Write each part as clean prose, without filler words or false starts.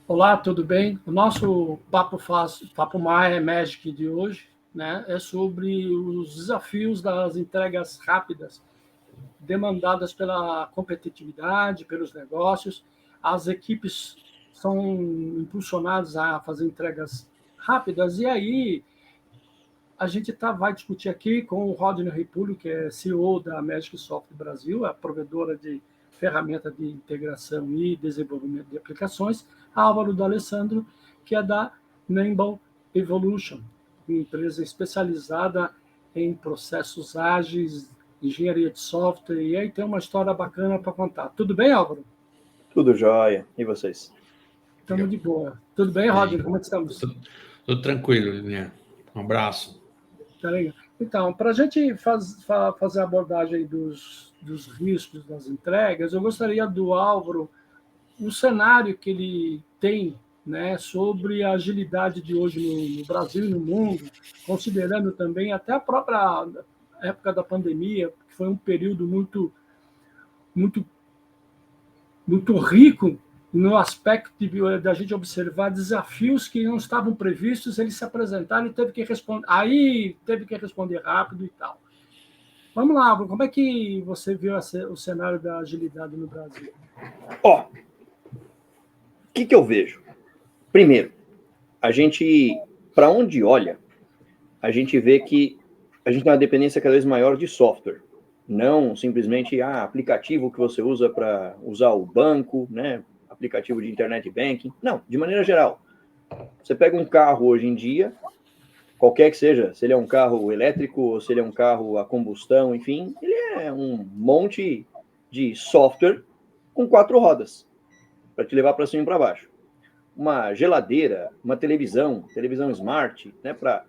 Olá, tudo bem? O nosso Papo Magic de hoje, né, é sobre os desafios das entregas rápidas, demandadas pela competitividade, pelos negócios. As equipes são impulsionadas a fazer entregas rápidas, e aí a gente vai discutir aqui com o Rodney Ripulli, que é CEO da Magic Software Brasil, a provedora de ferramenta de integração e desenvolvimento de aplicações, Álvaro D'Alessandro, que é da Nimble Evolution, uma empresa especializada em processos ágeis, engenharia de software, e aí tem uma história bacana para contar. Tudo bem, Álvaro? Tudo jóia. E vocês? Estamos de boa. Tudo bem, Rodney? Como é que estamos? Tudo tranquilo, Lilian. Um abraço. Tá legal. Então, para a gente fazer a abordagem dos riscos das entregas, eu gostaria do Álvaro um cenário que ele tem, né, sobre a agilidade de hoje no Brasil e no mundo, considerando também até a própria época da pandemia, que foi um período muito, muito rico no aspecto da gente observar desafios que não estavam previstos, eles se apresentaram e teve que responder. Aí teve que responder rápido e tal. Vamos lá, como é que você viu o cenário da agilidade no Brasil? Ó, o que eu vejo? Primeiro, a gente, para onde olha, a gente vê que a gente tem uma dependência cada vez maior de software. Não simplesmente aplicativo que você usa para usar o banco, né? Aplicativo de internet banking. Não, de maneira geral. Você pega um carro hoje em dia, qualquer que seja, se ele é um carro elétrico ou se ele é um carro a combustão, enfim, ele é um monte de software com 4 rodas para te levar para cima e para baixo. Uma geladeira, uma televisão smart, né, para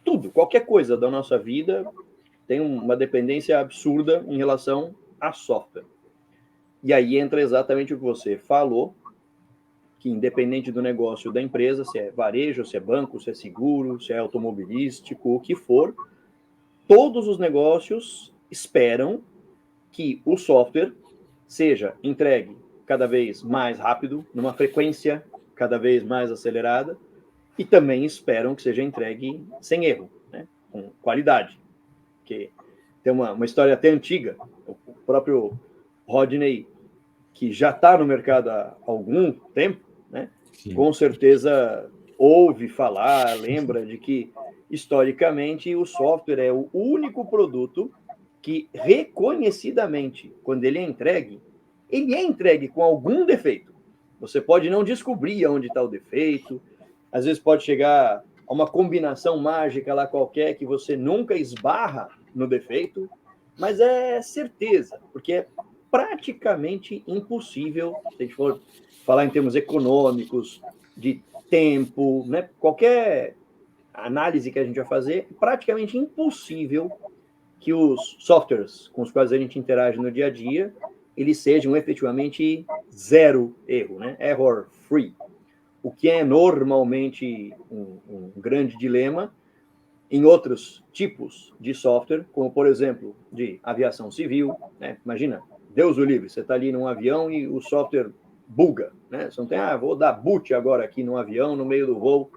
tudo, qualquer coisa da nossa vida tem uma dependência absurda em relação a software. E aí entra exatamente o que você falou, que independente do negócio da empresa, se é varejo, se é banco, se é seguro, se é automobilístico, o que for, todos os negócios esperam que o software seja entregue cada vez mais rápido, numa frequência cada vez mais acelerada, e também esperam que seja entregue sem erro, né? Com qualidade. Porque tem uma história até antiga, o próprio Rodney, que já está no mercado há algum tempo, né? Com certeza ouve falar, lembra de que, historicamente, o software é o único produto que, reconhecidamente, quando ele é entregue com algum defeito. Você pode não descobrir onde está o defeito, às vezes pode chegar a uma combinação mágica lá qualquer que você nunca esbarra no defeito, mas é certeza, porque é praticamente impossível, se a gente for falar em termos econômicos, de tempo, né? Qualquer análise que a gente vai fazer, é praticamente impossível que os softwares com os quais a gente interage no dia a dia, eles sejam efetivamente zero erro, né? Error free. O que é normalmente um grande dilema em outros tipos de software, como, por exemplo, de aviação civil, né? Imagina, Deus o livre, você está ali num avião e o software buga, né? Você não tem, vou dar boot agora aqui no avião, no meio do voo.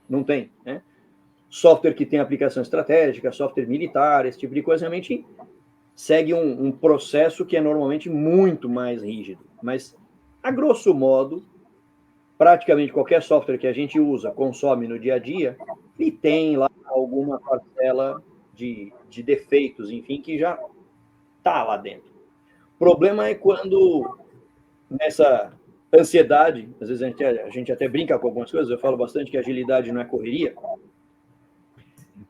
Não tem, né? Software que tem aplicação estratégica, software militar, esse tipo de coisa, realmente segue um processo que é normalmente muito mais rígido. Mas, a grosso modo, praticamente qualquer software que a gente usa, consome no dia a dia, e tem lá alguma parcela de defeitos, enfim, que já está lá dentro. O problema é quando, nessa ansiedade, às vezes a gente até brinca com algumas coisas, eu falo bastante que agilidade não é correria.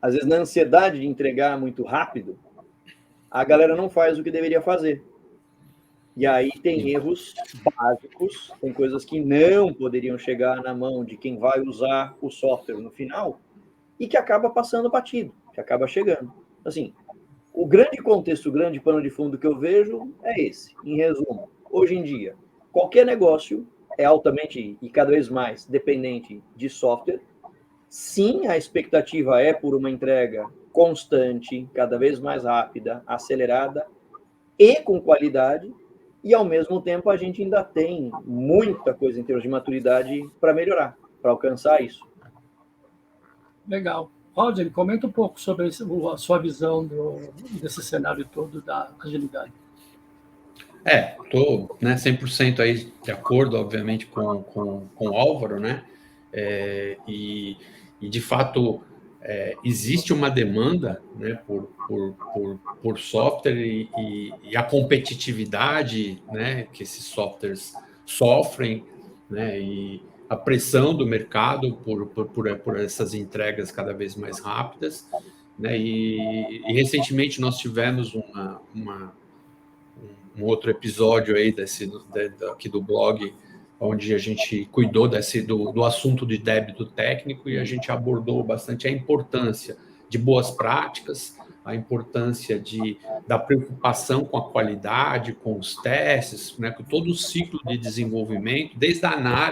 Às vezes, na ansiedade de entregar muito rápido, a galera não faz o que deveria fazer. E aí tem erros básicos, tem coisas que não poderiam chegar na mão de quem vai usar o software no final e que acaba passando batido, que acaba chegando. Assim, o grande contexto, o grande pano de fundo que eu vejo é esse. Em resumo, hoje em dia, qualquer negócio é altamente e cada vez mais dependente de software. Sim, a expectativa é por uma entrega constante, cada vez mais rápida, acelerada e com qualidade. e, ao mesmo tempo, a gente ainda tem muita coisa em termos de maturidade para melhorar, para alcançar isso. Legal. Roger, comenta um pouco sobre a sua visão desse cenário todo da agilidade. Estou 100% aí de acordo, obviamente, com o Álvaro, né? E de fato, existe uma demanda, né, por software e a competitividade, né, que esses softwares sofrem, né, e a pressão do mercado por essas entregas cada vez mais rápidas, né, e recentemente nós tivemos um outro episódio aí aqui do blog, onde a gente cuidou do assunto de débito técnico e a gente abordou bastante a importância de boas práticas, a importância da preocupação com a qualidade, com os testes, né, com todo o ciclo de desenvolvimento, desde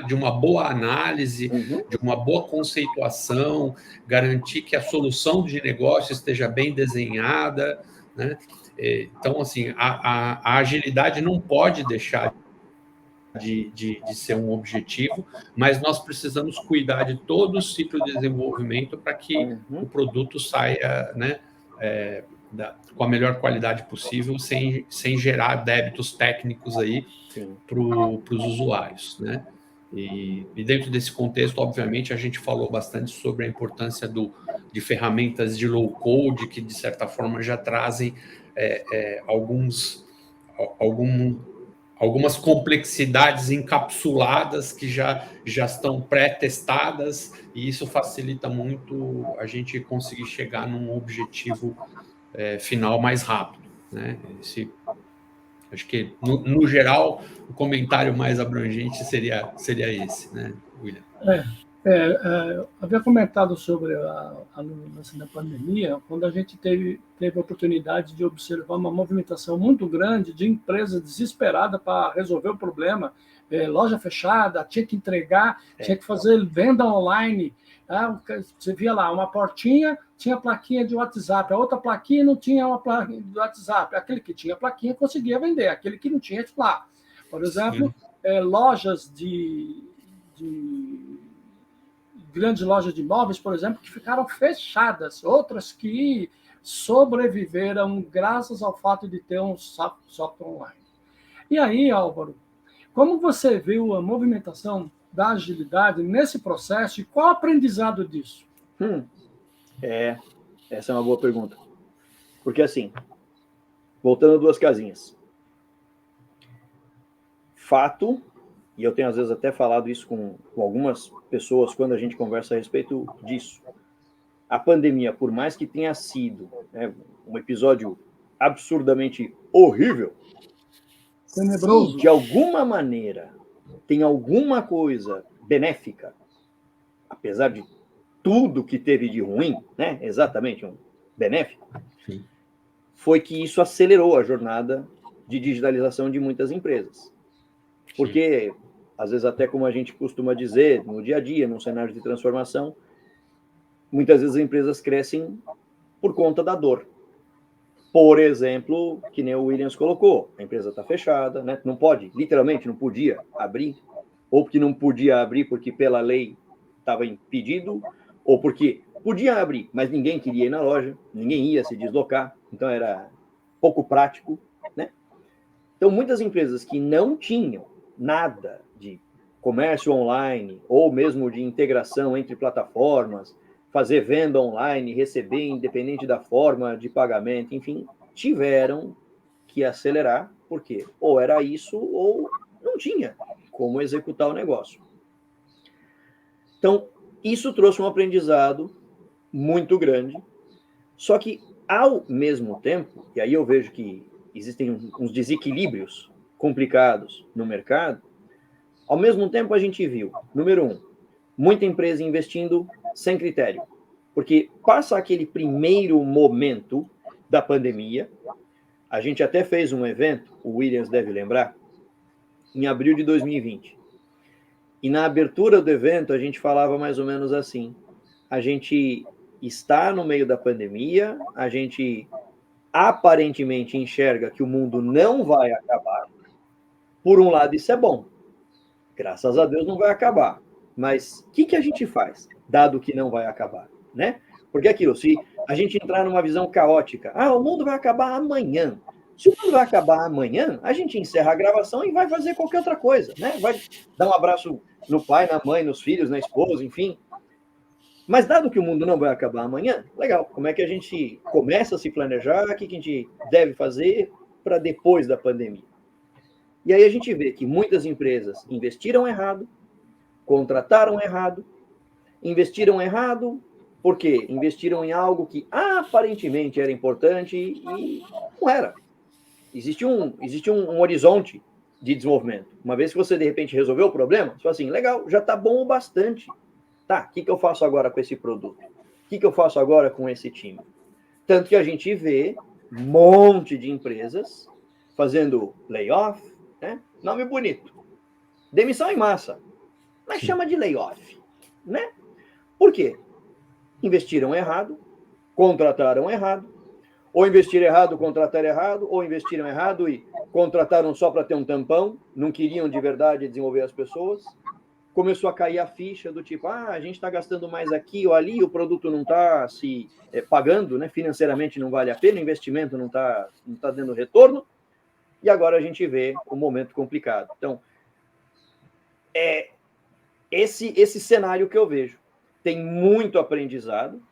de uma boa análise, de uma boa conceituação, garantir que a solução de negócio esteja bem desenhada, né? Então, assim, a agilidade não pode deixar de ser um objetivo, mas nós precisamos cuidar de todo o ciclo de desenvolvimento para que o produto saia, né, com a melhor qualidade possível, sem gerar débitos técnicos aí para os usuários, né? E dentro desse contexto, obviamente, a gente falou bastante sobre a importância de ferramentas de low code que, de certa forma, já trazem algumas complexidades encapsuladas que já estão pré-testadas, e isso facilita muito a gente conseguir chegar num objetivo final mais rápido, né? Acho que, no geral, o comentário mais abrangente seria esse, né, William? Havia comentado sobre lance da pandemia, quando a gente teve a oportunidade de observar uma movimentação muito grande de empresas desesperadas para resolver o problema, loja fechada, tinha que entregar, tinha que fazer venda online. Você via lá, uma portinha tinha plaquinha de WhatsApp, a outra plaquinha não tinha uma plaquinha de WhatsApp. Aquele que tinha plaquinha conseguia vender, aquele que não tinha, lá. Por exemplo, lojas de grandes lojas de imóveis, por exemplo, que ficaram fechadas, outras que sobreviveram graças ao fato de ter um software online. E aí, Álvaro, como você viu a movimentação da agilidade nesse processo e qual o aprendizado disso? Essa é uma boa pergunta. Porque, assim, voltando 2 casinhas. Fato, e eu tenho às vezes até falado isso com algumas pessoas quando a gente conversa a respeito disso. A pandemia, por mais que tenha sido, né, um episódio absurdamente horrível, tenebroso, se de alguma maneira tem alguma coisa benéfica, apesar de tudo que teve de ruim, né, exatamente um benéfico, foi que isso acelerou a jornada de digitalização de muitas empresas. Porque, às vezes, até como a gente costuma dizer, no dia a dia, num cenário de transformação, muitas vezes as empresas crescem por conta da dor. Por exemplo, que nem o Williams colocou, a empresa está fechada, né? Não pode, literalmente não podia abrir, ou porque não podia abrir porque pela lei estava impedido, ou porque podia abrir, mas ninguém queria ir na loja, ninguém ia se deslocar, então era pouco prático, né? Então, muitas empresas que não tinham nada de comércio online, ou mesmo de integração entre plataformas, fazer venda online, receber independente da forma de pagamento, enfim, tiveram que acelerar, porque ou era isso ou não tinha como executar o negócio. Então, isso trouxe um aprendizado muito grande, só que, ao mesmo tempo, e aí eu vejo que existem uns desequilíbrios complicados no mercado, ao mesmo tempo a gente viu, número 1, muita empresa investindo sem critério, porque passa aquele primeiro momento da pandemia, a gente até fez um evento, o Williams deve lembrar, em abril de 2020, e na abertura do evento a gente falava mais ou menos assim, a gente está no meio da pandemia, a gente aparentemente enxerga que o mundo não vai acabar, Por um lado, isso é bom. Graças a Deus não vai acabar. Mas o que a gente faz, dado que não vai acabar, né? Porque aquilo, se a gente entrar numa visão caótica, o mundo vai acabar amanhã. Se o mundo vai acabar amanhã, a gente encerra a gravação e vai fazer qualquer outra coisa, né? Vai dar um abraço no pai, na mãe, nos filhos, na esposa, enfim. Mas dado que o mundo não vai acabar amanhã, legal, como é que a gente começa a se planejar, o que a gente deve fazer para depois da pandemia? E aí a gente vê que muitas empresas investiram errado, contrataram errado, investiram errado, por quê? Investiram em algo que aparentemente era importante e não era. Existe um horizonte de desenvolvimento. Uma vez que você, de repente, resolveu o problema, você fala assim, legal, já está bom o bastante. Tá, o que eu faço agora com esse produto? O que eu faço agora com esse time? Tanto que a gente vê um monte de empresas fazendo layoff, né? Nome bonito. Demissão em massa. Mas chama de layoff, né? Por quê? Investiram errado, contrataram errado, ou investiram errado, contrataram errado, ou investiram errado e contrataram só para ter um tampão, não queriam de verdade desenvolver as pessoas. Começou a cair a ficha do tipo, a gente está gastando mais aqui ou ali, o produto não está se pagando, né? Financeiramente não vale a pena, o investimento não tá dando retorno, e agora a gente vê um momento complicado. Então, esse cenário que eu vejo. Tem muito aprendizado,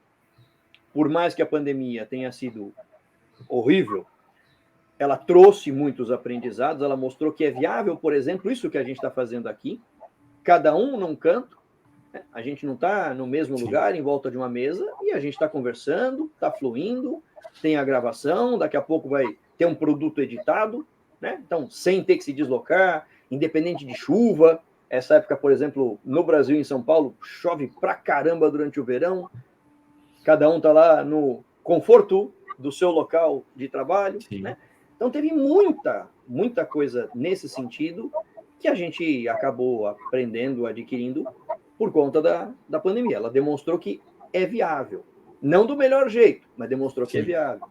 por mais que a pandemia tenha sido horrível, ela trouxe muitos aprendizados, ela mostrou que é viável, por exemplo, isso que a gente está fazendo aqui, cada um num canto, né? A gente não está no mesmo lugar, em volta de uma mesa, e a gente está conversando, está fluindo, tem a gravação, daqui a pouco vai ter um produto editado, né? Então, sem ter que se deslocar, independente de chuva. Essa época, por exemplo, no Brasil, em São Paulo, chove pra caramba durante o verão. Cada um está lá no conforto do seu local de trabalho, né? Então, teve muita coisa nesse sentido que a gente acabou aprendendo, adquirindo por conta da pandemia. Ela demonstrou que é viável. Não do melhor jeito, mas demonstrou que é viável.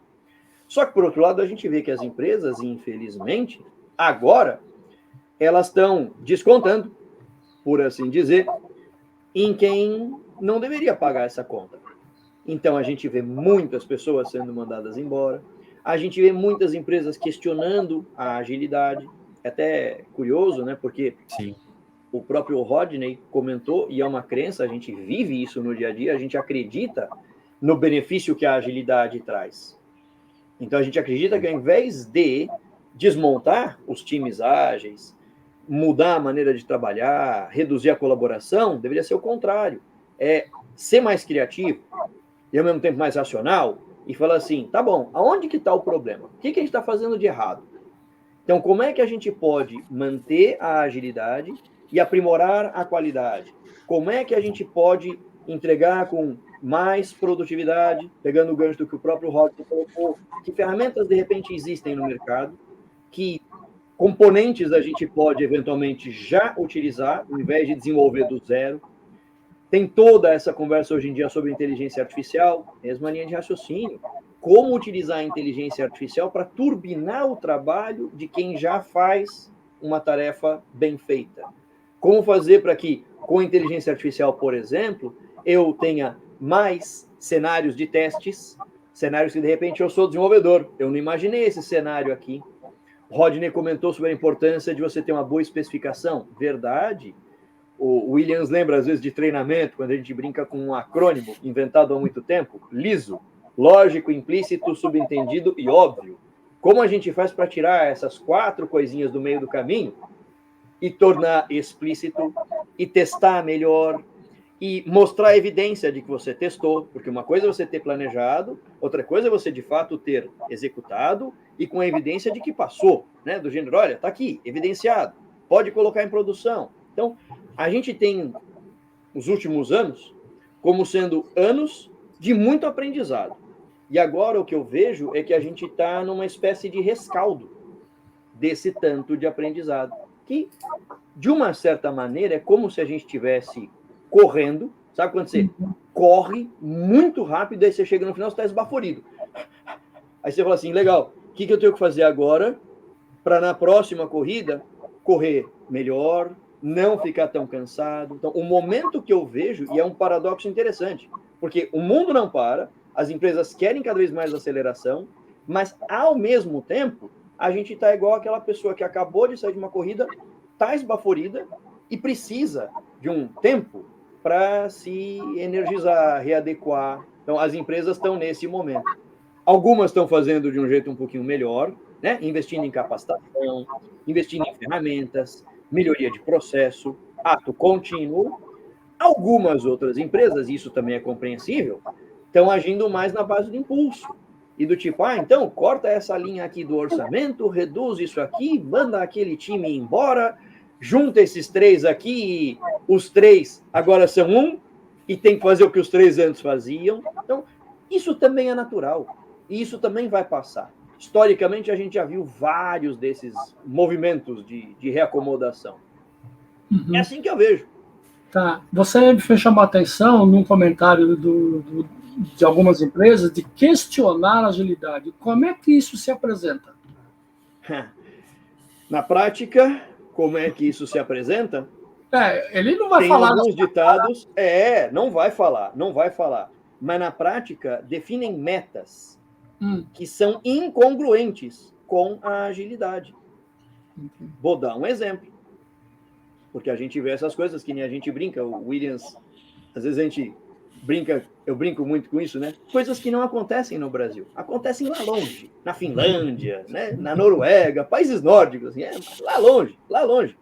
Só que, por outro lado, a gente vê que as empresas, infelizmente, agora, elas estão descontando, por assim dizer, em quem não deveria pagar essa conta. Então, a gente vê muitas pessoas sendo mandadas embora, a gente vê muitas empresas questionando a agilidade. É até curioso, né? Porque o próprio Rodney comentou, e é uma crença, a gente vive isso no dia a dia, a gente acredita no benefício que a agilidade traz. Então, a gente acredita que ao invés de desmontar os times ágeis, mudar a maneira de trabalhar, reduzir a colaboração, deveria ser o contrário. É ser mais criativo e, ao mesmo tempo, mais racional e falar assim, tá bom, aonde que está o problema? O que a gente está fazendo de errado? Então, como é que a gente pode manter a agilidade e aprimorar a qualidade? Como é que a gente pode entregar com mais produtividade, pegando o gancho do que o próprio Rodney colocou, que ferramentas, de repente, existem no mercado, que componentes a gente pode, eventualmente, já utilizar, ao invés de desenvolver do zero. Tem toda essa conversa hoje em dia sobre inteligência artificial, mesma linha de raciocínio. Como utilizar a inteligência artificial para turbinar o trabalho de quem já faz uma tarefa bem feita. Como fazer para que, com a inteligência artificial, por exemplo, eu tenha mais cenários de testes, cenários que, de repente, eu sou desenvolvedor. Eu não imaginei esse cenário aqui. Rodney comentou sobre a importância de você ter uma boa especificação. Verdade. O Williams lembra, às vezes, de treinamento, quando a gente brinca com um acrônimo inventado há muito tempo, LISO, lógico, implícito, subentendido e óbvio. Como a gente faz para tirar essas 4 coisinhas do meio do caminho e tornar explícito e testar melhor e mostrar a evidência de que você testou, porque uma coisa é você ter planejado, outra coisa é você, de fato, ter executado e com a evidência de que passou, né? Do gênero, olha, está aqui, evidenciado, pode colocar em produção. Então, a gente tem os últimos anos como sendo anos de muito aprendizado. E agora o que eu vejo é que a gente está numa espécie de rescaldo desse tanto de aprendizado, que, de uma certa maneira, é como se a gente estivesse correndo, sabe quando você corre muito rápido, aí você chega no final, você está esbaforido. Aí você fala assim, legal, o que eu tenho que fazer agora para na próxima corrida correr melhor, não ficar tão cansado. Então, o momento que eu vejo, e é um paradoxo interessante, porque o mundo não para, as empresas querem cada vez mais aceleração, mas, ao mesmo tempo, a gente está igual aquela pessoa que acabou de sair de uma corrida, está esbaforida e precisa de um tempo para se energizar, readequar. Então, as empresas estão nesse momento. Algumas estão fazendo de um jeito um pouquinho melhor, né? Investindo em capacitação, investindo em ferramentas, melhoria de processo, ato contínuo. Algumas outras empresas, isso também é compreensível, estão agindo mais na base do impulso. E do tipo, então, corta essa linha aqui do orçamento, reduz isso aqui, manda aquele time embora, junta esses 3 aqui, e os 3 agora são 1, e tem que fazer o que os 3 antes faziam. Então, isso também é natural, e isso também vai passar. Historicamente, a gente já viu vários desses movimentos de reacomodação. Uhum. É assim que eu vejo. Tá. Você me chamou a atenção num comentário de algumas empresas de questionar a agilidade. Como é que isso se apresenta? Na prática, como é que isso se apresenta? Ele não vai Tem falar. Alguns ditados. Não vai falar. Mas na prática, definem metas que são incongruentes com a agilidade. Vou dar um exemplo. Porque a gente vê essas coisas que nem a gente brinca, o Williams, às vezes a gente brinca, eu brinco muito com isso, né? Coisas que não acontecem no Brasil, acontecem lá longe, na Finlândia, né? Na Noruega, países nórdicos, assim, lá longe.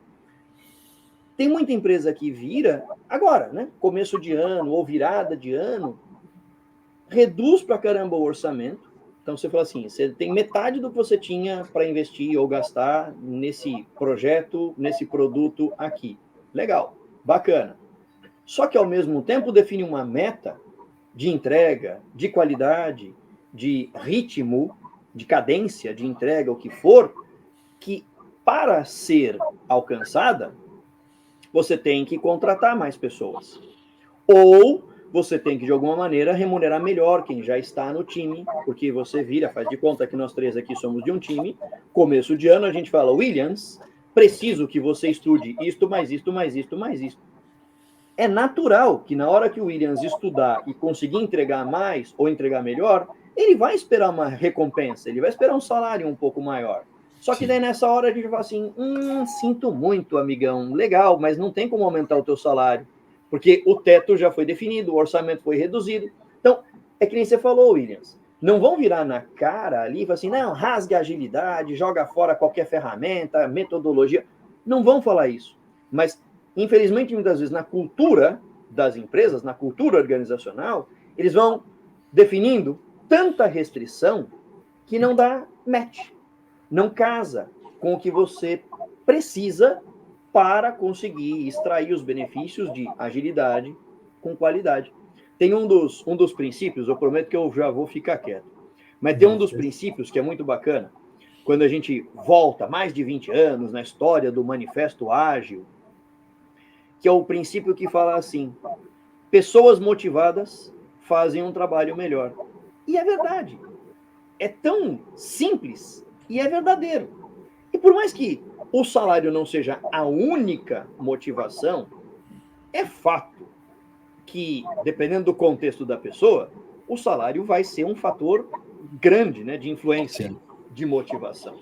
Tem muita empresa que vira agora, né? Começo de ano ou virada de ano, reduz pra caramba o orçamento. Então, você fala assim, você tem metade do que você tinha para investir ou gastar nesse projeto, nesse produto aqui. Legal, bacana. Só que, ao mesmo tempo, define uma meta de entrega, de qualidade, de ritmo, de cadência, de entrega, o que for, que, para ser alcançada, você tem que contratar mais pessoas. Ou você tem que, de alguma maneira, remunerar melhor quem já está no time, porque você faz de conta que nós 3 aqui somos de um time, começo de ano a gente fala, Williams, preciso que você estude isto, mais isto, mais isto, mais isto. É natural que na hora que o Williams estudar e conseguir entregar mais ou entregar melhor, ele vai esperar uma recompensa, ele vai esperar um salário um pouco maior. Só que daí nessa hora a gente fala assim, sinto muito, amigão, legal, mas não tem como aumentar o teu salário. Porque o teto já foi definido, o orçamento foi reduzido. Então, é que nem você falou, Williams. Não vão virar na cara ali e falar assim, não, rasgue a agilidade, joga fora qualquer ferramenta, metodologia. Não vão falar isso. Mas, infelizmente, muitas vezes, na cultura das empresas, na cultura organizacional, eles vão definindo tanta restrição que não dá match. Não casa com o que você precisa para conseguir extrair os benefícios de agilidade com qualidade. Tem um dos princípios, eu prometo que eu já vou ficar quieto, mas tem um dos princípios que é muito bacana, quando a gente volta mais de 20 anos na história do Manifesto Ágil, que é o princípio que fala assim, pessoas motivadas fazem um trabalho melhor. E é verdade. É tão simples e é verdadeiro. E por mais que o salário não seja a única motivação, é fato que, dependendo do contexto da pessoa, o salário vai ser um fator grande, né, de influência, de motivação.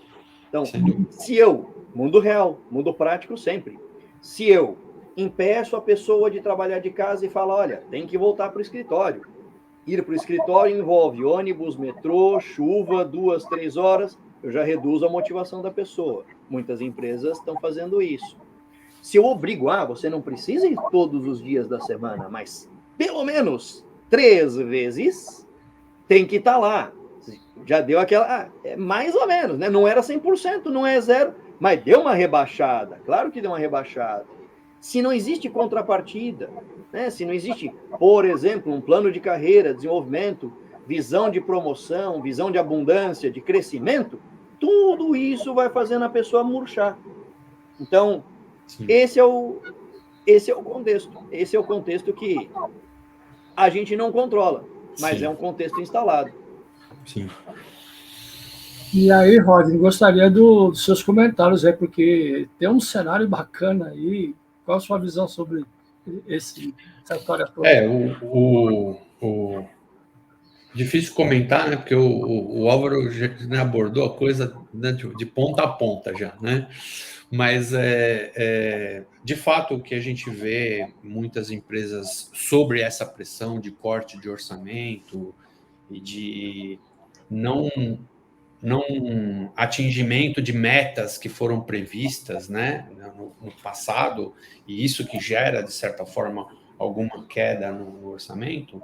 Então, se eu, mundo real, mundo prático sempre, se eu impeço a pessoa de trabalhar de casa e falo, olha, tem que voltar para o escritório. Ir para o escritório envolve ônibus, metrô, chuva, 2, 3 horas, eu já reduzo a motivação da pessoa. Muitas empresas estão fazendo isso. Se eu obrigo, você não precisa ir todos os dias da semana, mas pelo menos 3 vezes tem que estar lá. Já deu aquela... mais ou menos, né? Não era 100%, não é 0%, mas deu uma rebaixada. Claro que deu uma rebaixada. Se não existe contrapartida, né? Se não existe, por exemplo, um plano de carreira, desenvolvimento, visão de promoção, visão de abundância, de crescimento, tudo isso vai fazendo a pessoa murchar. Então, esse é o contexto. Esse é o contexto que a gente não controla, mas é um contexto instalado. Sim. E aí, Rodney, gostaria dos seus comentários aí, porque tem um cenário bacana aí. Qual a sua visão sobre essa história toda? Difícil comentar, né? Porque o Álvaro já, né, abordou a coisa, né, de ponta a ponta já, né? Mas, de fato, o que a gente vê muitas empresas sobre essa pressão de corte de orçamento e de não atingimento de metas que foram previstas, né, no passado, e isso que gera, de certa forma, alguma queda no orçamento,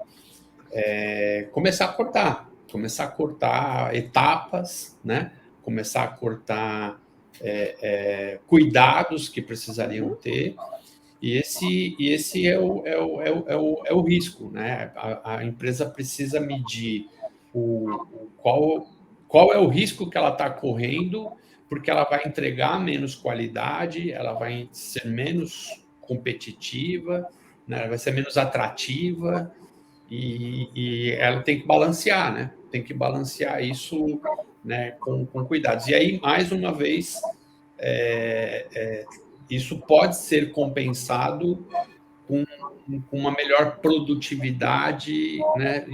começar a cortar etapas, né, começar a cortar cuidados que precisariam ter, e esse é o risco, né? A empresa precisa medir qual é o risco que ela está correndo, porque ela vai entregar menos qualidade, ela vai ser menos competitiva, né? Ela vai ser menos atrativa, e ela tem que balancear, né? Tem que balancear isso, né, com cuidados. E aí, mais uma vez, isso pode ser compensado com uma melhor produtividade, né,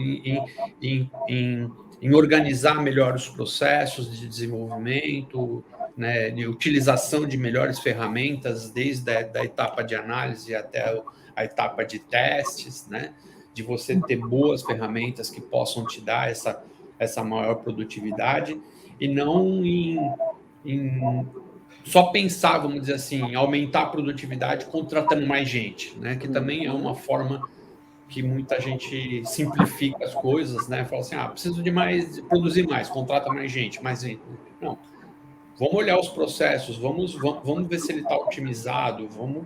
em organizar melhor os processos de desenvolvimento, né, de utilização de melhores ferramentas, desde a etapa de análise até a etapa de testes, né, de você ter boas ferramentas que possam te dar essa maior produtividade, e não só pensar, vamos dizer assim, em aumentar a produtividade contratando mais gente, né? Que também é uma forma que muita gente simplifica as coisas, né? Fala assim, preciso de produzir mais, contrata mais gente, mais gente. Não, vamos olhar os processos, vamos ver se ele está otimizado, vamos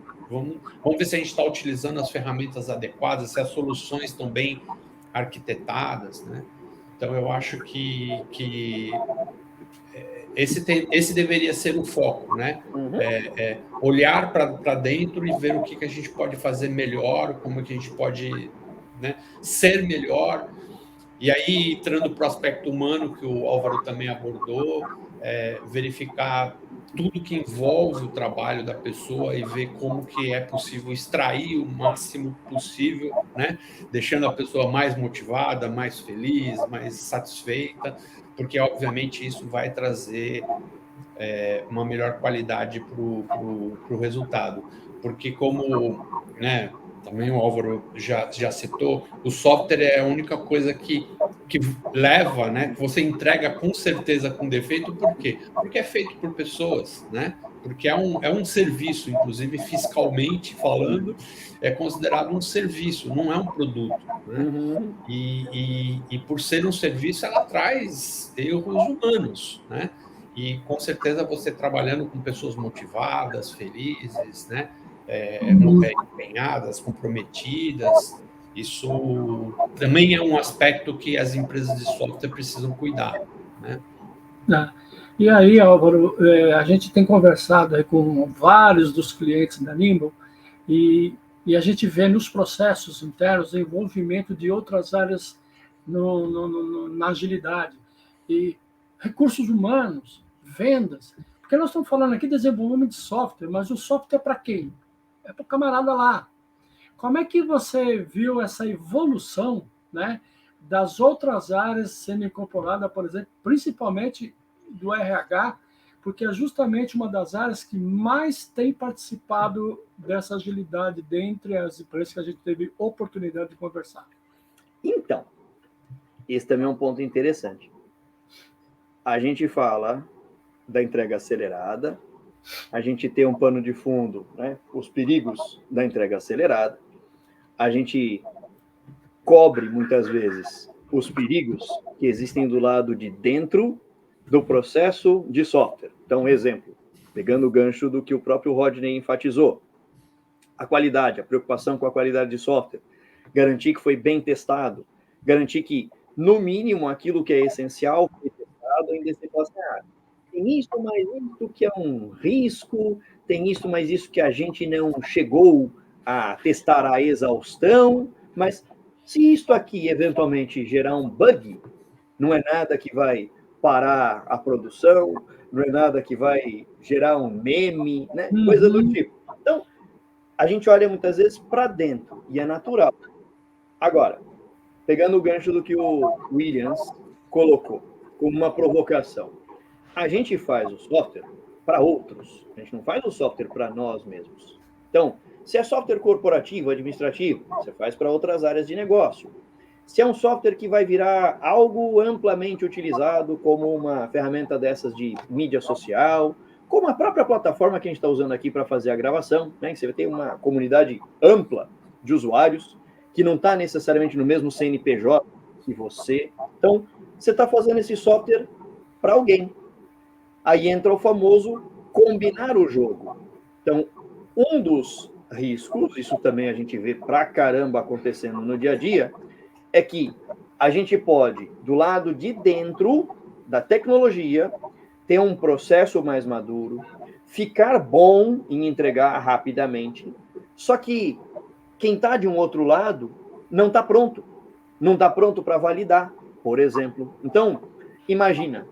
ver se a gente está utilizando as ferramentas adequadas, se as soluções estão bem arquitetadas, né? Então, eu acho que esse deveria ser o foco, né? Olhar para dentro e ver o que a gente pode fazer melhor, como que a gente pode, né, ser melhor. E aí, entrando para o aspecto humano, que o Álvaro também abordou, verificar tudo que envolve o trabalho da pessoa e ver como que é possível extrair o máximo possível, né? Deixando a pessoa mais motivada, mais feliz, mais satisfeita, porque, obviamente, isso vai trazer uma melhor qualidade para o resultado. Porque, como, né, também o Álvaro já citou, o software é a única coisa que leva, né, que você entrega com certeza com defeito. Por quê? Porque é feito por pessoas, né? Porque é um serviço, inclusive fiscalmente falando, é considerado um serviço, não é um produto, né? E por ser um serviço, ela traz erros humanos, né? E com certeza você trabalhando com pessoas motivadas, felizes, né? Empenhadas, comprometidas, isso também é um aspecto que as empresas de software precisam cuidar, né? E aí, Álvaro, a gente tem conversado aí com vários dos clientes da Nimble e a gente vê nos processos internos o envolvimento de outras áreas na agilidade. E recursos humanos, vendas, porque nós estamos falando aqui de desenvolvimento de software, mas o software é para quem? É para o camarada lá. Como é que você viu essa evolução, né, das outras áreas sendo incorporada, por exemplo, principalmente do RH, porque é justamente uma das áreas que mais tem participado dessa agilidade dentre as empresas que a gente teve oportunidade de conversar? Então, esse também é um ponto interessante. A gente fala da entrega acelerada, a gente tem um pano de fundo, né, os perigos da entrega acelerada, a gente cobre muitas vezes os perigos que existem do lado de dentro do processo de software. Então, exemplo, pegando o gancho do que o próprio Rodney enfatizou, a qualidade, a preocupação com a qualidade de software, garantir que foi bem testado, garantir que, no mínimo, aquilo que é essencial foi testado em desenvolvimento. Tem isso, mas isso que é um risco, tem isso, mas isso que a gente não chegou a testar a exaustão, mas se isto aqui eventualmente gerar um bug, não é nada que vai parar a produção, não é nada que vai gerar um meme, né? Coisa do tipo. Então, a gente olha muitas vezes para dentro, e é natural. Agora, pegando o gancho do que o Williams colocou, como uma provocação, a gente faz o software para outros, a gente não faz o software para nós mesmos. Então, se é software corporativo, administrativo, você faz para outras áreas de negócio. Se é um software que vai virar algo amplamente utilizado como uma ferramenta dessas de mídia social, como a própria plataforma que a gente está usando aqui para fazer a gravação, né? Você tem uma comunidade ampla de usuários que não está necessariamente no mesmo CNPJ que você. Então, você está fazendo esse software para alguém. Aí entra o famoso combinar o jogo. Então, um dos riscos, isso também a gente vê pra caramba acontecendo no dia a dia, é que a gente pode, do lado de dentro da tecnologia, ter um processo mais maduro, ficar bom em entregar rapidamente, só que quem está de um outro lado não está pronto. Não está pronto para validar, por exemplo. Então, imagina,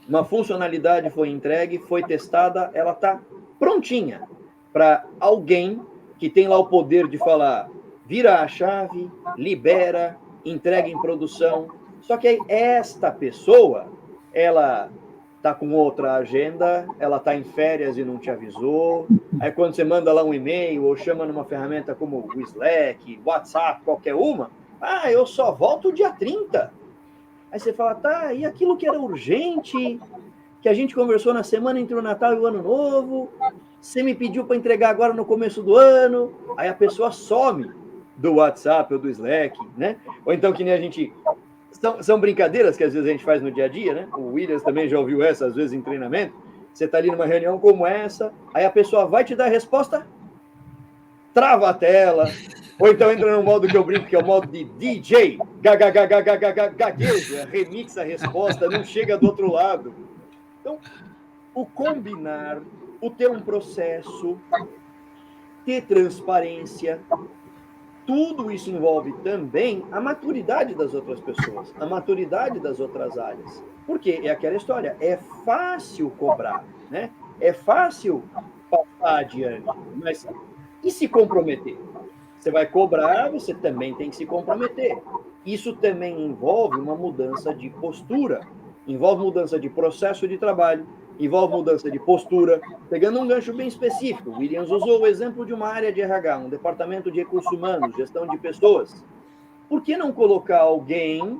uma funcionalidade foi entregue, foi testada, ela está prontinha para alguém que tem lá o poder de falar, vira a chave, libera, entrega em produção. Só que aí esta pessoa, ela está com outra agenda, ela está em férias e não te avisou. Aí quando você manda lá um e-mail ou chama numa ferramenta como o Slack, WhatsApp, qualquer uma, eu só volto dia 30. Aí você fala, tá, e aquilo que era urgente, que a gente conversou na semana entre o Natal e o Ano Novo, você me pediu para entregar agora no começo do ano, aí a pessoa some do WhatsApp ou do Slack, né? Ou então que nem a gente... São brincadeiras que às vezes a gente faz no dia a dia, né? O Williams também já ouviu essa, às vezes, em treinamento. Você está ali numa reunião como essa, aí a pessoa vai te dar a resposta, trava a tela, ou então entra no modo que eu brinco, que é o modo de DJ, gagueja, remixa a resposta, não chega do outro lado. Então, o combinar, o ter um processo, ter transparência, tudo isso envolve também a maturidade das outras pessoas, a maturidade das outras áreas. Porque é aquela história, é fácil cobrar, né? É fácil passar adiante, mas e se comprometer? Você vai cobrar, você também tem que se comprometer. Isso também envolve uma mudança de postura, envolve mudança de processo de trabalho, envolve mudança de postura. Pegando um gancho bem específico, o Williams usou o exemplo de uma área de RH, um departamento de recursos humanos, gestão de pessoas. Por que não colocar alguém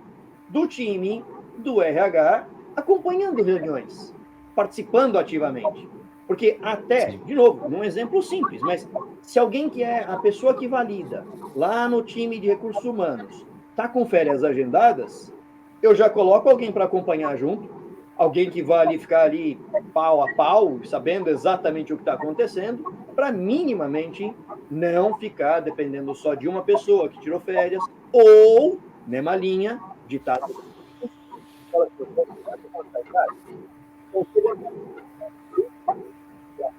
do time do RH acompanhando reuniões, participando ativamente? Porque até, de novo, num exemplo simples, mas se alguém que é a pessoa que valida lá no time de recursos humanos está com férias agendadas, eu já coloco alguém para acompanhar junto, alguém que vai ali ficar ali pau a pau, sabendo exatamente o que está acontecendo, para minimamente não ficar dependendo só de uma pessoa que tirou férias, ou, numa linha, de estar...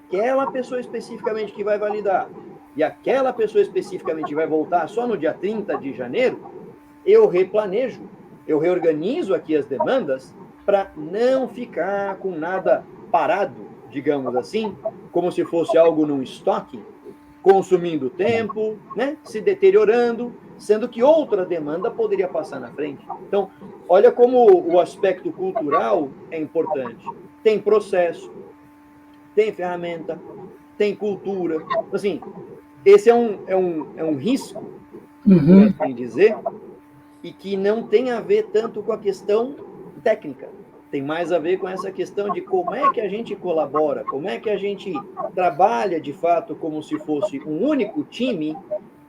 Aquela pessoa especificamente que vai validar e aquela pessoa especificamente vai voltar só no dia 30 de janeiro, eu replanejo, eu reorganizo aqui as demandas para não ficar com nada parado, digamos assim, como se fosse algo num estoque, consumindo tempo, né, se deteriorando, sendo que outra demanda poderia passar na frente. Então, olha como o aspecto cultural é importante. Tem processo, tem ferramenta, tem cultura. Assim, esse é um risco, por assim dizer, e que não tem a ver tanto com a questão técnica. Tem mais a ver com essa questão de como é que a gente colabora, como é que a gente trabalha, de fato, como se fosse um único time,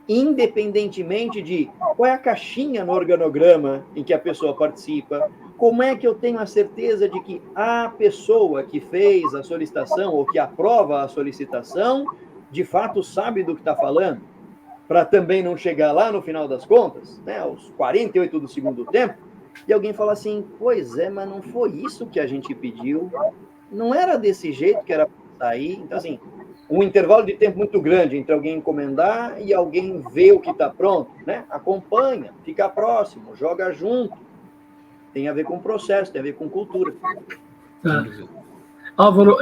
independentemente de qual é a caixinha no organograma em que a pessoa participa, como é que eu tenho a certeza de que a pessoa que fez a solicitação ou que aprova a solicitação, de fato sabe do que está falando, para também não chegar lá no final das contas, né, aos 48 do segundo tempo, e alguém fala assim, pois é, mas não foi isso que a gente pediu, não era desse jeito que era para sair. Então, assim, um intervalo de tempo muito grande entre alguém encomendar e alguém ver o que está pronto, né? Acompanha, fica próximo, joga junto. tem a ver com processo, tem a ver com cultura. Álvaro,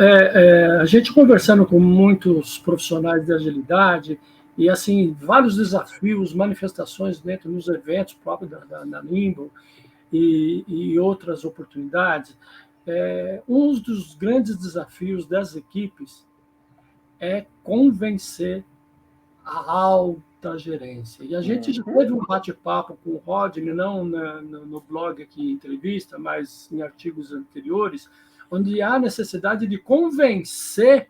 a gente conversando com muitos profissionais de agilidade e assim vários desafios, manifestações dentro dos eventos próprios da Nimble e outras oportunidades, um dos grandes desafios das equipes é convencer a alta gerência. E a gente já teve um bate-papo com o Rodney, não no blog aqui, entrevista, mas em artigos anteriores, onde há necessidade de convencer,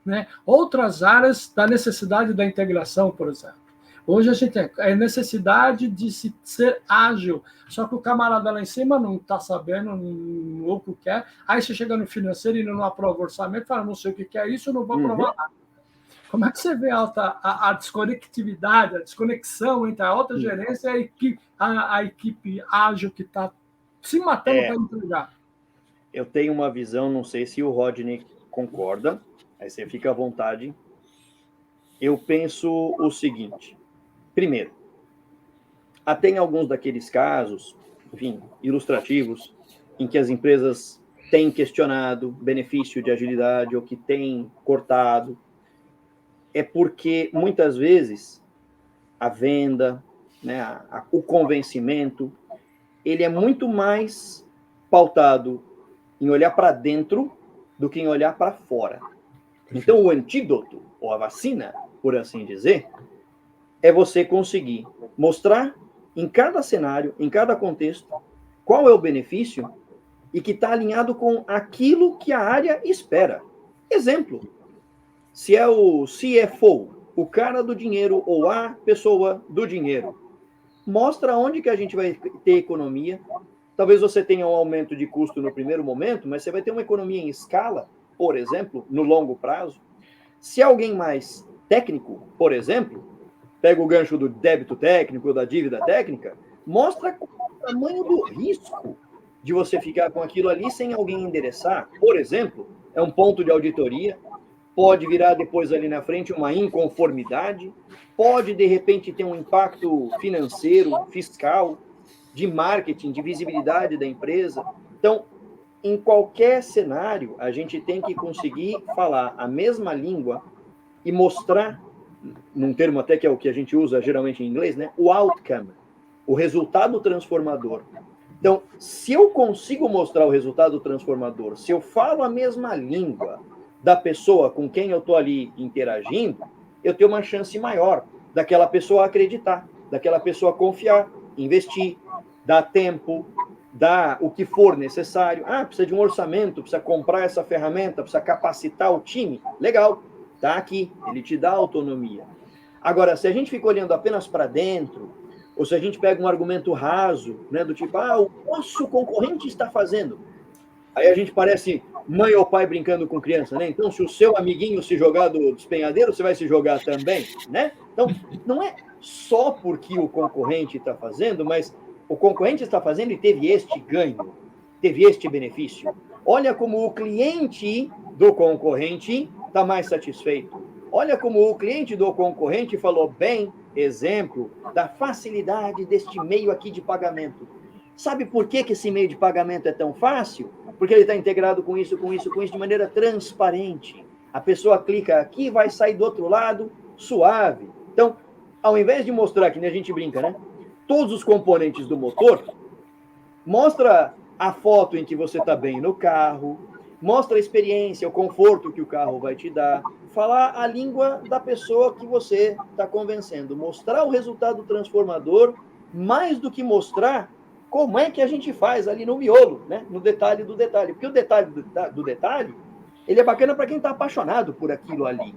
né, outras áreas da necessidade da integração, por exemplo. Hoje a gente tem a necessidade de ser ágil, só que o camarada lá em cima não está sabendo o que quer, aí você chega no financeiro e não aprova o orçamento, fala, não sei o que é isso, eu não vou aprovar nada. Como é que você vê a desconectividade, a desconexão entre a alta gerência e a equipe ágil que está se matando para entregar? Eu tenho uma visão, não sei se o Rodney concorda, aí você fica à vontade. Eu penso o seguinte: primeiro, até em alguns daqueles casos, enfim, ilustrativos, em que as empresas têm questionado benefício de agilidade ou que têm cortado, é porque muitas vezes a venda, né, o convencimento, ele é muito mais pautado em olhar para dentro do que em olhar para fora. Então, o antídoto, ou a vacina, por assim dizer, é você conseguir mostrar em cada cenário, em cada contexto, qual é o benefício e que está alinhado com aquilo que a área espera. Exemplo, se é o CFO, o cara do dinheiro, ou a pessoa do dinheiro, mostra onde que a gente vai ter economia. Talvez você tenha um aumento de custo no primeiro momento, mas você vai ter uma economia em escala, por exemplo, no longo prazo. Se alguém mais técnico, por exemplo, pega o gancho do débito técnico ou da dívida técnica, mostra o tamanho do risco de você ficar com aquilo ali sem alguém endereçar. Por exemplo, é um ponto de auditoria, pode virar depois ali na frente uma inconformidade, pode de repente ter um impacto financeiro, fiscal, de marketing, de visibilidade da empresa. Então, em qualquer cenário, a gente tem que conseguir falar a mesma língua e mostrar, num termo até que é o que a gente usa geralmente em inglês, né, o outcome, o resultado transformador. Então, se eu consigo mostrar o resultado transformador, se eu falo a mesma língua da pessoa com quem eu estou ali interagindo, eu tenho uma chance maior daquela pessoa acreditar, daquela pessoa confiar, investir, dar tempo, dar o que for necessário. Ah, precisa de um orçamento, precisa comprar essa ferramenta, precisa capacitar o time. Legal, tá aqui, ele te dá autonomia. Agora, se a gente fica olhando apenas para dentro, ou se a gente pega um argumento raso, né, do tipo, o nosso concorrente está fazendo. Aí a gente parece mãe ou pai brincando com criança, né? Então, se o seu amiguinho se jogar do despenhadeiro, você vai se jogar também, né? Então, não é só porque o concorrente está fazendo, mas o concorrente está fazendo e teve este ganho, teve este benefício. Olha como o cliente do concorrente está mais satisfeito. Olha como o cliente do concorrente falou bem, exemplo, da facilidade deste meio aqui de pagamento. Sabe por que esse meio de pagamento é tão fácil? Porque ele está integrado com isso, de maneira transparente. A pessoa clica aqui e vai sair do outro lado suave. Então, ao invés de mostrar, que nem a gente brinca, né? Todos os componentes do motor, mostra a foto em que você está bem no carro, mostra a experiência, o conforto que o carro vai te dar, falar a língua da pessoa que você está convencendo, mostrar o resultado transformador, mais do que mostrar como é que a gente faz ali no miolo, né? No detalhe do detalhe. Porque o detalhe do detalhe, ele é bacana para quem está apaixonado por aquilo ali.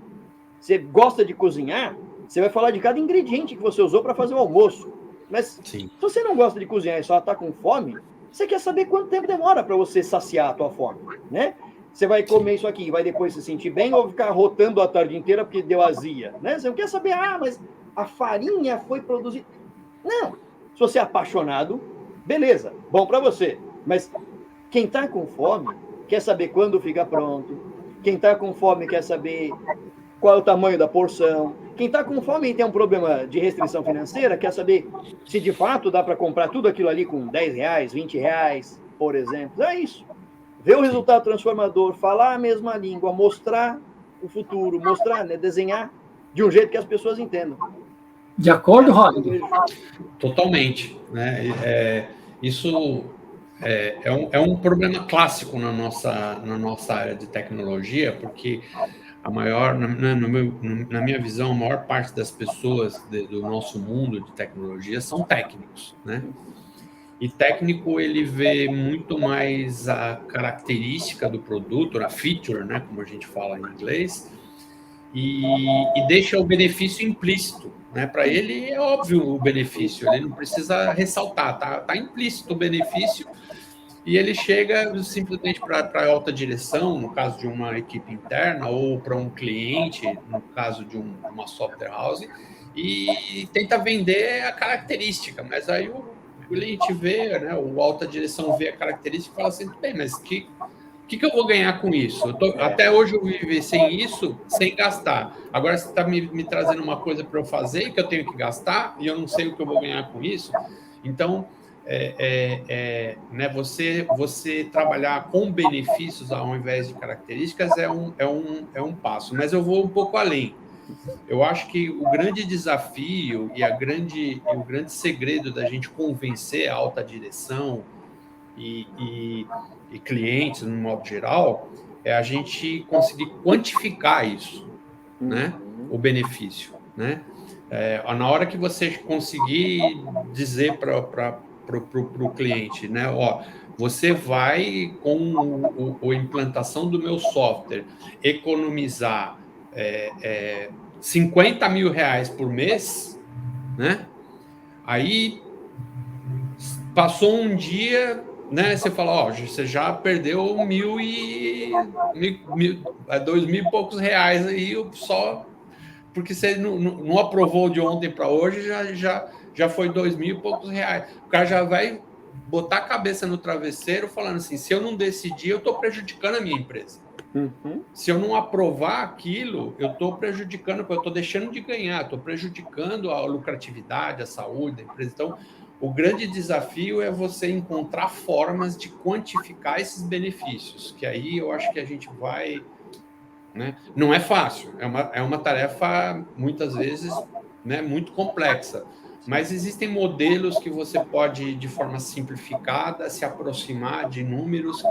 Você gosta de cozinhar, você vai falar de cada ingrediente que você usou para fazer o almoço. Mas se você não gosta de cozinhar e só está com fome, você quer saber quanto tempo demora para você saciar a tua fome, né? Você vai comer isso aqui e vai depois se sentir bem ou ficar rotando a tarde inteira porque deu azia, né? Você não quer saber, mas a farinha foi produzida. Não. Se você é apaixonado, beleza, bom para você. Mas quem está com fome quer saber quando fica pronto. Quem está com fome quer saber qual é o tamanho da porção. Quem está com fome e tem um problema de restrição financeira, quer saber se de fato dá para comprar tudo aquilo ali com R$10, R$20, por exemplo. É isso. Ver o resultado transformador, falar a mesma língua, mostrar o futuro, mostrar, né, desenhar de um jeito que as pessoas entendam. De acordo, Rodney? Totalmente. Né? Isso é um problema clássico na nossa área de tecnologia, porque na minha visão, a maior parte das pessoas do nosso mundo de tecnologia são técnicos, né? E técnico, ele vê muito mais a característica do produto, a feature, né, como a gente fala em inglês, e deixa o benefício implícito, né? Para ele é óbvio o benefício, ele não precisa ressaltar, tá implícito o benefício, e ele chega simplesmente para a alta direção, no caso de uma equipe interna, ou para um cliente, no caso de uma software house, e tenta vender a característica, mas aí o cliente vê, né, o alta direção vê a característica e fala assim, bem, mas o que eu vou ganhar com isso? Até hoje eu vivi sem isso, sem gastar. Agora você está me trazendo uma coisa para eu fazer que eu tenho que gastar e eu não sei o que eu vou ganhar com isso. Então, né, você trabalhar com benefícios ao invés de características é um passo. Mas eu vou um pouco além. Eu acho que o grande desafio e o grande segredo da gente convencer a alta direção e clientes, no modo geral, é a gente conseguir quantificar isso, né? O benefício, né? Na hora que você conseguir dizer para o cliente, né? Ó, você vai, com a implantação do meu software, economizar 50 mil reais por mês, né? Aí passou um dia, né? Você fala, ó, você já perdeu 2.000 e poucos reais aí só porque você não aprovou de ontem para hoje, já foi 2.000 e poucos reais. O cara já vai botar a cabeça no travesseiro falando assim, se eu não decidir, eu estou prejudicando a minha empresa. Se eu não aprovar aquilo, eu estou prejudicando, eu estou deixando de ganhar, estou prejudicando a lucratividade, a saúde da empresa. Então, o grande desafio é você encontrar formas de quantificar esses benefícios, que aí eu acho que a gente vai... Né? Não é fácil, é uma tarefa, muitas vezes, né, muito complexa, mas existem modelos que você pode, de forma simplificada, se aproximar de números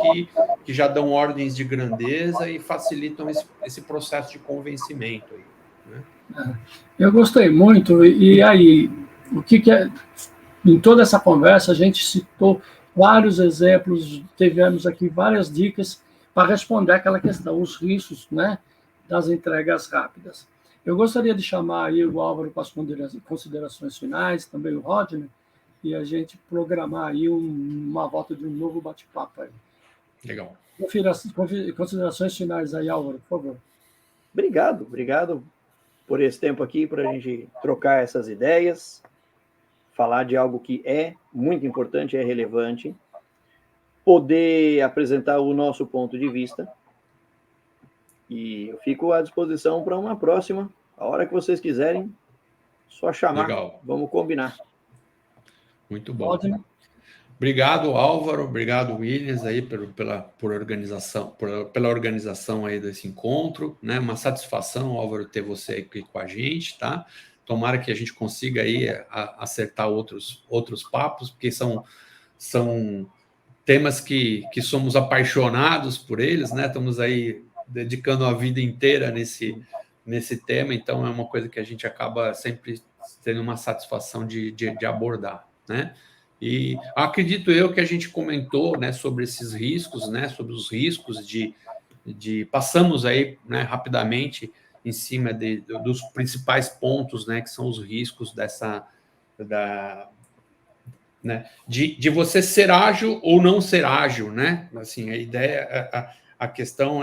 que já dão ordens de grandeza e facilitam esse processo de convencimento aí, né? Eu gostei muito, e aí, o que é... Em toda essa conversa, a gente citou vários exemplos, tivemos aqui várias dicas para responder aquela questão, os riscos, né, das entregas rápidas. Eu gostaria de chamar aí o Álvaro para as considerações finais, também o Rodney, e a gente programar aí uma volta de um novo bate-papo aí. Legal. Considerações finais aí, Álvaro, por favor. Obrigado por esse tempo aqui, para a gente trocar essas ideias, falar de algo que é muito importante, é relevante, poder apresentar o nosso ponto de vista. E eu fico à disposição para uma próxima. A hora que vocês quiserem, só chamar. Legal. Vamos combinar. Muito bom. Obrigado, Álvaro. Obrigado, Williams, aí pela organização aí desse encontro, né? Uma satisfação, Álvaro, ter você aqui com a gente, tá? Tomara que a gente consiga aí acertar outros papos, porque são temas que somos apaixonados por eles, né? Estamos aí dedicando a vida inteira nesse tema, então é uma coisa que a gente acaba sempre tendo uma satisfação de abordar, né? E acredito eu que a gente comentou, né, sobre esses riscos, né, sobre os riscos passamos aí, né, rapidamente em cima dos principais pontos, né, que são os riscos né, de você ser ágil ou não ser ágil, né? Assim, a ideia, a questão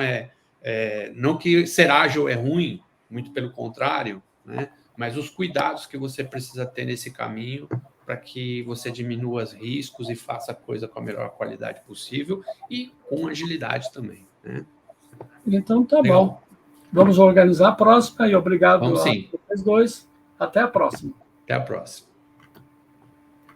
não que ser ágil é ruim, muito pelo contrário, né? Mas os cuidados que você precisa ter nesse caminho para que você diminua os riscos e faça a coisa com a melhor qualidade possível e com agilidade também, né? Então tá Legal. bom. Vamos organizar a próxima e obrigado Vamos a sim. vocês dois. Até a próxima. Até a próxima.